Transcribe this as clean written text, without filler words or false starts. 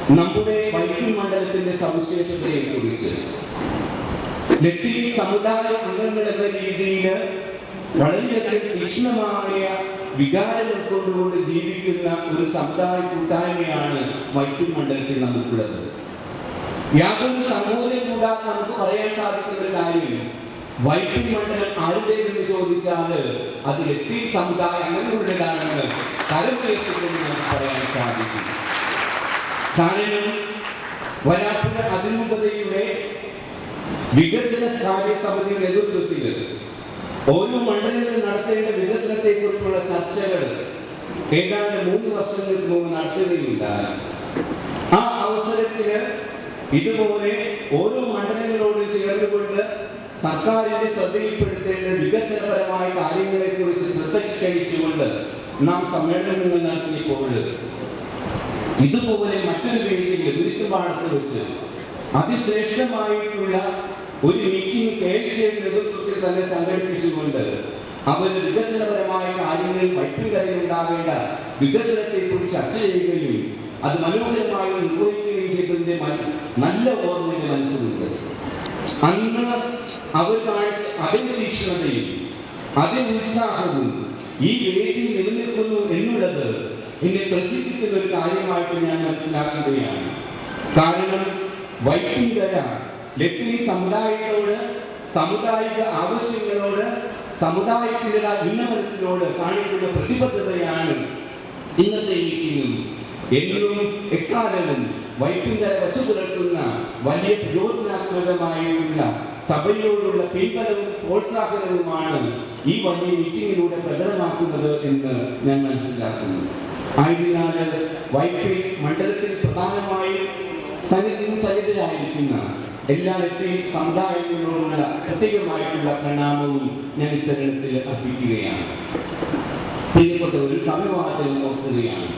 നമ്മുടെ വൈപ്പിൻ മണ്ഡലത്തിന്റെ സവിശേഷതയെ കുറിച്ച് ലത്തീൻ സമുദായ അംഗങ്ങൾ എന്ന രീതിയിൽ വളരെയധികം തീക്ഷ്ണമായ വികാരം ഉൾക്കൊണ്ടുകൊണ്ട് ജീവിക്കുന്ന ഒരു സമുദായ കൂട്ടായ്മയാണ് വൈപ്പിൻ മണ്ഡലത്തിൽ നമുക്കുള്ളത്. യാതൊരു സങ്കോചം കൂടാതെ നമുക്ക് പറയാൻ സാധിക്കുന്ന ഒരു കാര്യം, വൈപ്പിൻ മണ്ഡലം ആരുടേതെന്ന് ചോദിച്ചാൽ അത് ലത്തീൻ സമുദായ അംഗങ്ങളുടേതാണെന്ന് തരം ഉയർത്തിക്കൊണ്ട് നമുക്ക് പറയാൻ സാധിക്കും. കാരണം വരാപ്പുഴ അതിരൂപതയുടെ വികസന കാര്യസമിതിയുടെ നേതൃത്വത്തിൽ ഓരോ മണ്ഡലങ്ങളിൽ നടത്തേണ്ട വികസനത്തെ കുറിച്ചുള്ള ചർച്ചകൾ ഏതാണ്ട് 3 വർഷങ്ങൾക്ക് മുമ്പ് നടത്തുകയുണ്ടായി. ആ അവസരത്തിന് ഇതുപോലെ ഓരോ മണ്ഡലങ്ങളോട് ചേർന്നുകൊണ്ട് സർക്കാരിന്റെ ശ്രദ്ധയിൽപ്പെടുത്തേണ്ട വികസനപരമായ കാര്യങ്ങളെ കുറിച്ച് ശ്രദ്ധ ക്ഷണിച്ചുകൊണ്ട് നാം സമ്മേളനങ്ങൾ നടത്തിയപ്പോൾ ഇതുപോലെ മറ്റൊരു വേദിയിൽ എതിർക്കുപാടത്ത് വെച്ച് അതിശ്രേഷ്ഠമായിട്ടുള്ള ഒരു മീറ്റിംഗ് KLCയുടെ നേതൃത്വത്തിൽ തന്നെ സംഘടിപ്പിച്ചുകൊണ്ട് അവർ വികസനപരമായ കാര്യങ്ങളിൽ വൈപ്പിൻകരയിൽ ഉണ്ടാകേണ്ട വികസനത്തെ കുറിച്ച് ചർച്ച ചെയ്യുകയും അത് മനോഹരമായി നിർവഹിക്കുകയും ചെയ്തതിന്റെ നല്ല ഓർമ്മ എന്റെ മനസ്സിലുണ്ട്. അന്ന് അവർ കാണിച്ച അതേ തീക്ഷ്ണതയും അതേ ഉത്സാഹവും ഈ വേദി നിലനിൽക്കുന്നു എന്നുള്ളത് എന്നെ പ്രസിദ്ധിക്കുന്ന ഒരു കാര്യമായിട്ട് ഞാൻ മനസ്സിലാക്കുകയാണ്. കാരണം വൈപ്പിൻകര ലത്തീൻ സമുദായങ്ങളോട്, സാമുദായിക ആവശ്യങ്ങളോട്, സമുദായത്തിൻ്റെ ഉന്നമനത്തിനോട് കാണിക്കുന്ന പ്രതിബദ്ധതയാണ് ഇന്നത്തെ മീറ്റിംഗും എന്നും എക്കാലവും വൈപ്പിൻകര വച്ചു പുലർത്തുന്ന വലിയ പ്രയോജനാത്മകമായുള്ള സഭയോടുള്ള പിൻബലവും പ്രോത്സാഹനവുമാണ് ഈ വലിയ മീറ്റിംഗിലൂടെ പ്രകടമാക്കുന്നത് എന്ന് ഞാൻ മനസ്സിലാക്കുന്നു. ആയതിനാൽ വൈപ്പിൻ മണ്ഡലത്തിൽ പ്രധാനമായും സന്നിധരായിരിക്കുന്ന എല്ലാ ലത്തീൻ സമുദായങ്ങളോടുള്ള പ്രത്യേകമായിട്ടുള്ള പ്രണാമവും ഞാൻ ഇത്തരത്തിൽ അർപ്പിക്കുകയാണ്. പ്രിയപ്പെട്ട ഒരു കവിവാചകം ഓർക്കുകയാണ്.